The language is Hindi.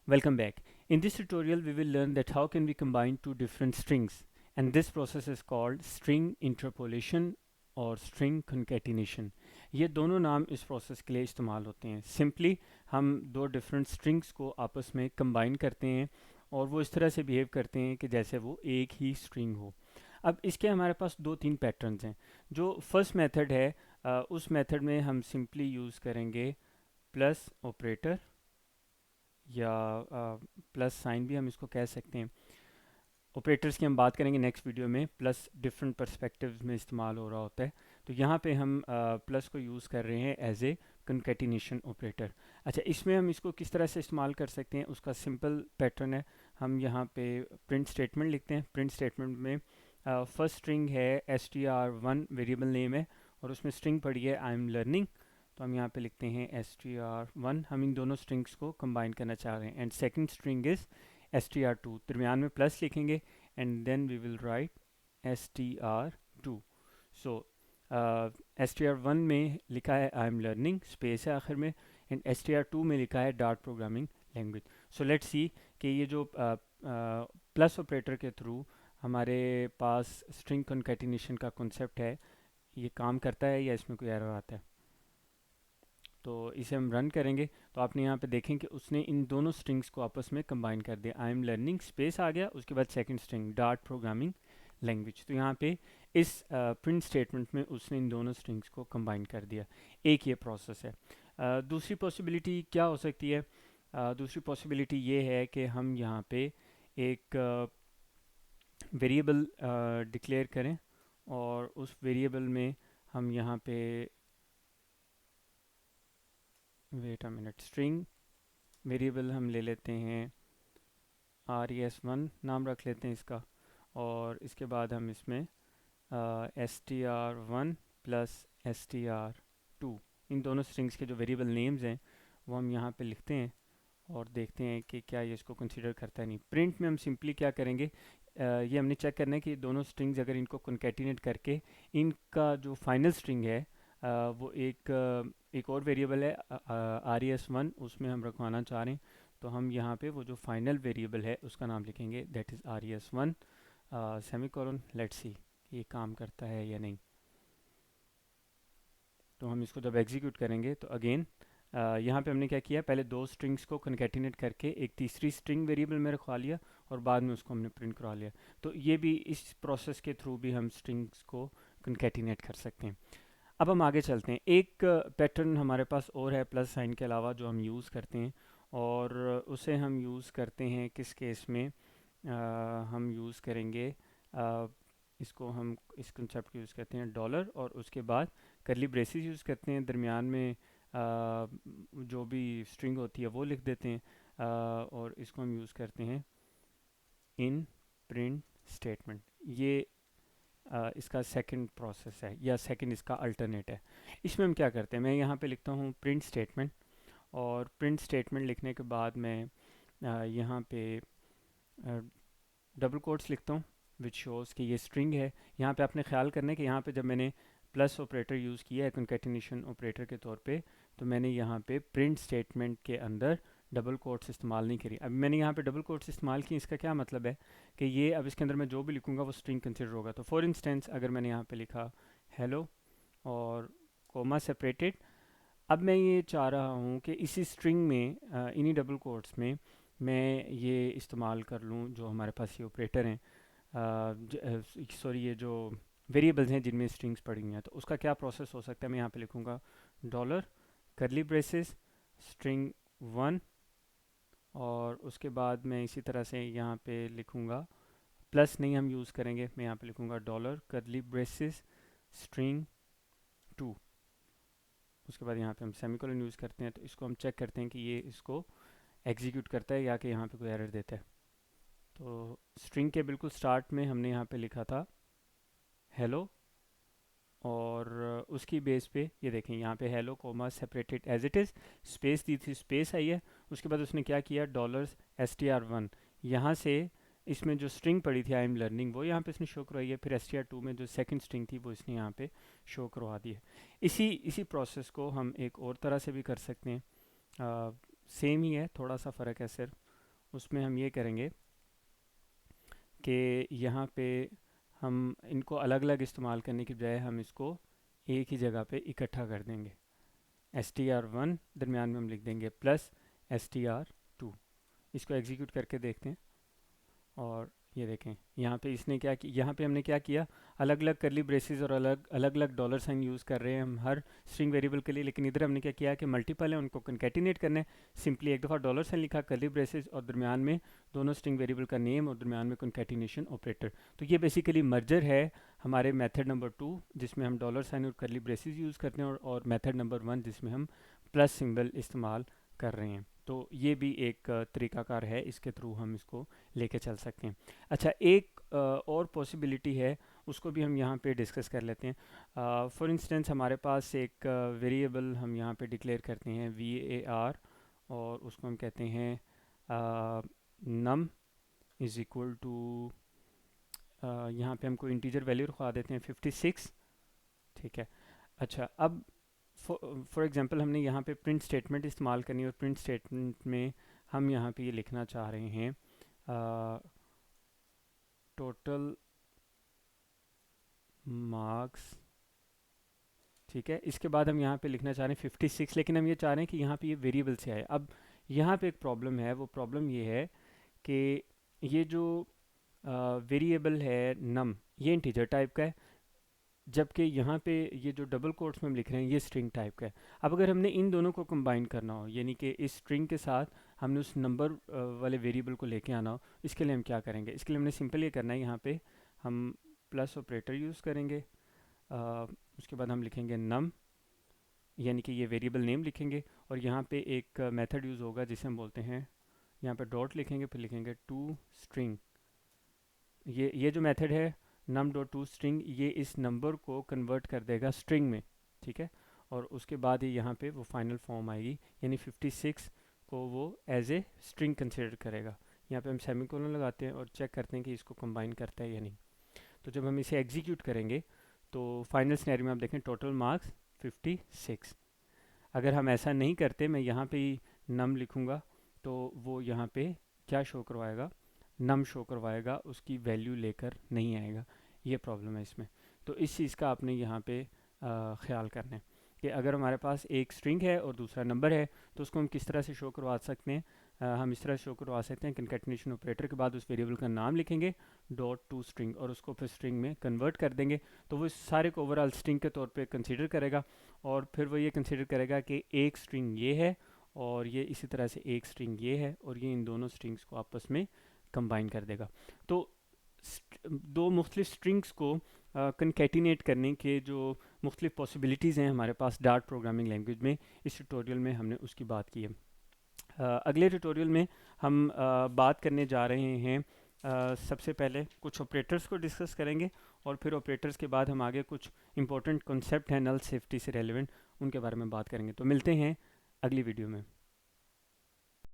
Welcome back. In this tutorial we will learn that how can we combine two different strings, and this process is called string interpolation और string concatenation. ये दोनों नाम इस प्रोसेस के लिए इस्तेमाल होते हैं. सिंपली हम दो डिफरेंट स्ट्रिंग्स को आपस में कंबाइन करते हैं और वो इस तरह से बिहेव करते हैं कि जैसे वो एक ही स्ट्रिंग हो. अब इसके हमारे पास दो तीन पैटर्न्स हैं. जो फर्स्ट मेथड है उस मेथड में हम सिंपली यूज़ करेंगे प्लस ऑपरेटर या प्लस साइन भी हम इसको कह सकते हैं. ऑपरेटर्स की हम बात करेंगे नेक्स्ट वीडियो में. प्लस डिफरेंट पर्सपेक्टिव्स में इस्तेमाल हो रहा होता है. तो यहाँ पे हम प्लस को यूज़ कर रहे हैं एज ए कंकैटिनेशन ऑपरेटर. अच्छा, इसमें हम इसको किस तरह से इस्तेमाल कर सकते हैं उसका सिंपल पैटर्न है. हम यहाँ पे प्रिंट स्टेटमेंट लिखते हैं. प्रिंट स्टेटमेंट में फर्स्ट स्ट्रिंग है str1 वेरिएबल नेम है और उसमें स्ट्रिंग पड़ी है आई एम लर्निंग. तो हम यहाँ पे लिखते हैं str1. हम इन दोनों स्ट्रिंग्स को कंबाइन करना चाह रहे हैं. And second string is str2. दरमियान में प्लस लिखेंगे and then we will write str2. So str1 में लिखा है आई एम लर्निंग, स्पेस है आखिर में, एंड str2 में लिखा है dart programming language. So let's see कि ये जो प्लस ऑपरेटर के थ्रू हमारे पास स्ट्रिंग कॉन्कैटिनेशन का कॉन्सेप्ट है ये काम करता है या इसमें कोई एरर आता है. तो इसे हम रन करेंगे तो आपने यहाँ पे देखें कि उसने इन दोनों स्ट्रिंग्स को आपस में कंबाइन कर दिया. आई एम लर्निंग स्पेस आ गया, उसके बाद second string dart programming language. तो यहाँ पे इस प्रिंट स्टेटमेंट में उसने इन दोनों स्ट्रिंग्स को कंबाइन कर दिया. एक ये प्रोसेस है. दूसरी पॉसिबिलिटी क्या हो सकती है? दूसरी पॉसिबिलिटी ये है कि हम यहाँ पे एक वेरिएबल डिक्लेयर करें और उस वेरिएबल में हम यहाँ पे wait a minute string variable हम ले लेते हैं res1 नाम रख लेते हैं इसका. और इसके बाद हम इसमें str1 प्लस str2 इन दोनों स्ट्रिंग्स के जो वेरिएबल नेम्स हैं वो हम यहाँ पे लिखते हैं और देखते हैं कि क्या ये इसको कंसीडर करता है नहीं. प्रिंट में हम सिंपली क्या करेंगे, ये हमने चेक करना है कि दोनों स्ट्रिंग्स अगर इनको कॉन्कैटिनेट करके इनका जो फाइनल स्ट्रिंग है वो एक और वेरिएबल है res1 उसमें हम रखवाना चाह रहे हैं. तो हम यहाँ पे वो जो फाइनल वेरिएबल है उसका नाम लिखेंगे that is res1 semicolon. Let's see ये काम करता है या नहीं. तो हम इसको जब एग्जीक्यूट करेंगे तो अगेन यहाँ पे हमने क्या किया, पहले दो स्ट्रिंग्स को कन्कैटिनेट करके एक तीसरी स्ट्रिंग वेरिएबल में रखवा लिया और बाद में उसको हमने प्रिंट करवा लिया. तो ये भी इस प्रोसेस के थ्रू भी हम स्ट्रिंग्स को कन्कैटिनेट कर सकते हैं. अब हम आगे चलते हैं. एक पैटर्न हमारे पास और है प्लस साइन के अलावा जो हम यूज़ करते हैं और उसे हम यूज़ करते हैं किस केस में. हम यूज़ करेंगे इसको हम इस कंसेप्ट को यूज़ करते हैं डॉलर और उसके बाद करली ब्रेसेस यूज़ करते हैं. दरमियान में जो भी स्ट्रिंग होती है वो लिख देते हैं और इसको हम यूज़ करते हैं इन प्रिंट स्टेटमेंट. ये इसका सेकंड प्रोसेस है या सेकंड इसका अल्टरनेट है. इसमें हम क्या करते हैं, मैं यहाँ पे लिखता हूँ प्रिंट स्टेटमेंट और प्रिंट स्टेटमेंट लिखने के बाद मैं यहाँ पे डबल कोट्स लिखता हूँ विच शोज़ कि ये स्ट्रिंग है. यहाँ पे आपने ख्याल करना है कि यहाँ पे जब मैंने प्लस ऑपरेटर यूज़ किया है कॉन्कैटिनेशन ऑपरेटर के तौर पे तो मैंने यहाँ पे प्रिंट स्टेटमेंट के अंदर डबल कोट्स इस्तेमाल नहीं करी. अब मैंने यहाँ पे डबल कोट्स इस्तेमाल की, इसका क्या मतलब है कि ये अब इसके अंदर मैं जो भी लिखूँगा वो स्ट्रिंग कंसिडर होगा. तो फॉर इंस्टेंस अगर मैंने यहाँ पे लिखा हेलो और कोमा सेपरेटेड, अब मैं ये चाह रहा हूँ कि इसी स्ट्रिंग में इन्हीं डबल कोट्स में मैं ये इस्तेमाल कर लूँ जो हमारे पास ये ऑपरेटर हैं, सॉरी ये जो वेरिएबल्स हैं जिनमें स्ट्रिंग्स पड़ी हुई हैं. तो उसका क्या प्रोसेस हो सकता है, मैं यहाँ पे लिखूँगा डॉलर करली ब्रेसेस स्ट्रिंग 1 और उसके बाद मैं इसी तरह से यहाँ पे लिखूँगा प्लस नहीं हम यूज़ करेंगे, मैं यहाँ पे लिखूँगा डॉलर करली ब्रेसेस स्ट्रिंग 2. उसके बाद यहाँ पे हम सेमीकोलन यूज़ करते हैं. तो इसको हम चेक करते हैं कि ये इसको एग्जीक्यूट करता है या कि यहाँ पे कोई एरर देता है. तो स्ट्रिंग के बिल्कुल स्टार्ट में हमने यहाँ पे लिखा था हेलो और उसकी बेस पे ये देखें यहाँ पे hello comma separated as it is, space दी थी, स्पेस आई है. उसके बाद उसने क्या किया डॉलर str1 यहाँ से इसमें जो स्ट्रिंग पड़ी थी आई एम लर्निंग वो यहाँ पे इसने शो करवाई है. फिर str2 में जो सेकंड स्ट्रिंग थी वो इसने यहाँ पे शो करवा दी है. इसी प्रोसेस को हम एक और तरह से भी कर सकते हैं. सेम ही है, थोड़ा सा फ़र्क है सिर्फ. उसमें हम ये करेंगे कि यहाँ पे हम इनको अलग अलग इस्तेमाल करने की बजाय हम इसको एक ही जगह पे इकट्ठा कर देंगे। str1 दरमियान में हम लिख देंगे प्लस str2। इसको एग्जीक्यूट करके देखते हैं और ये देखें यहाँ पे इसने क्या किया, यहाँ पे हमने क्या किया, अलग अलग करली ब्रेसेस और अलग अलग डॉलर साइन यूज़ कर रहे हैं हम हर स्ट्रिंग वेरिएबल के लिए, लेकिन इधर हमने क्या किया कि मल्टीपल है उनको कंकैटिनेट करना है। सिंपली एक दफ़ा डॉलर साइन लिखा, करली ब्रेसेस और दरमियान में दोनों स्ट्रिंग वेरिएबल का नेम और दरमियान में कंकैटिनेशन ऑपरेटर। तो ये बेसिकली मर्जर है हमारे मेथड नंबर 2 जिसमें हम डॉलर साइन और करली ब्रेसेस यूज़ करते हैं, और मेथड नंबर 1 जिसमें हम प्लस सिंबल इस्तेमाल कर रहे हैं। तो ये भी एक तरीकाकार है, इसके थ्रू हम इसको लेके चल सकते हैं। अच्छा, एक और पॉसिबिलिटी है, उसको भी हम यहाँ पे डिस्कस कर लेते हैं। फॉर इंस्टेंस हमारे पास एक वेरिएबल हम यहाँ पे डिक्लेयर करते हैं var, और उसको हम कहते हैं num इज़ इक्वल टू, यहाँ पे हमको इंटीजर वैल्यू रखवा देते हैं 56। ठीक है। अच्छा, अब फॉर एग्जांपल हमने यहाँ पे प्रिंट स्टेटमेंट इस्तेमाल करनी है, और प्रिंट स्टेटमेंट में हम यहाँ पे ये लिखना चाह रहे हैं टोटल मार्क्स। ठीक है, इसके बाद हम यहाँ पे लिखना चाह रहे हैं 56, लेकिन हम ये चाह रहे हैं कि यहाँ पे ये वेरिएबल से आए। अब यहाँ पे एक प्रॉब्लम है, वो प्रॉब्लम ये है कि ये जो वेरिएबल है नम, ये इंटीजर टाइप का है, जबकि यहाँ पे ये जो डबल कोट्स में हम लिख रहे हैं ये स्ट्रिंग टाइप का है। अब अगर हमने इन दोनों को कंबाइन करना हो, यानी कि इस स्ट्रिंग के साथ हमने उस नंबर वाले वेरिएबल को लेके आना हो, इसके लिए हम क्या करेंगे, इसके लिए हमने सिंपल ये करना है, यहाँ पे हम प्लस ऑपरेटर यूज़ करेंगे। उसके बाद हम लिखेंगे नम, यानी कि ये वेरिएबल नेम लिखेंगे, और यहाँ पे एक मेथड यूज़ होगा जिसे हम बोलते हैं, यहाँ पे डॉट लिखेंगे, फिर लिखेंगे टू स्ट्रिंग। ये जो मेथड है num डॉट टू स्ट्रिंग, ये इस नंबर को कन्वर्ट कर देगा स्ट्रिंग में। ठीक है, और उसके बाद ही यहाँ पे वो फाइनल फॉर्म आएगी, यानी 56 को वो एज ए स्ट्रिंग कंसिडर करेगा। यहाँ पे हम सेमीकोलन लगाते हैं और चेक करते हैं कि इसको कंबाइन करता है या नहीं। तो जब हम इसे एग्जीक्यूट करेंगे तो फाइनल सिनेरियो में आप देखें टोटल मार्क्स 56। अगर हम ऐसा नहीं करते, मैं यहाँ पे ही नम लिखूँगा, तो वो यहाँ पे क्या शो करवाएगा, नम शो करवाएगा, उसकी वैल्यू लेकर नहीं आएगा। ये प्रॉब्लम है इसमें। तो इस चीज़ का आपने यहाँ पे ख्याल करना है कि अगर हमारे पास एक स्ट्रिंग है और दूसरा नंबर है, तो उसको हम किस तरह से शो करवा सकते हैं। हम इस तरह शो करवा सकते हैं, कंकैटिनेशन ऑपरेटर के बाद उस वेरिएबल का नाम लिखेंगे डॉट टू स्ट्रिंग, और उसको फिर स्ट्रिंग में कन्वर्ट कर देंगे, तो वो सारे को ओवरऑल स्ट्रिंग के तौर पे कंसीडर करेगा, और फिर वो ये कंसीडर करेगा कि एक स्ट्रिंग ये है और ये इसी तरह से एक स्ट्रिंग ये है, और ये इन दोनों स्ट्रिंग्स को आपस में कंबाइन कर देगा। तो दो मुख्तलिफ स्ट्रिंग्स को कंकैटिनेट करने के जो मुख्तलिफ पॉसिबिलिटीज़ हैं हमारे पास डार्ट प्रोग्रामिंग लैंग्वेज में, इस ट्यूटोरियल में हमने उसकी बात की है। अगले ट्यूटोरियल में हम बात करने जा रहे हैं, सबसे पहले कुछ ऑपरेटर्स को डिस्कस करेंगे, और फिर ऑपरेटर्स के बाद हम आगे कुछ इंपॉर्टेंट कॉन्सेप्ट हैं नल सेफ्टी से रेलिवेंट, उनके बारे में बात करेंगे। तो मिलते हैं अगली वीडियो में।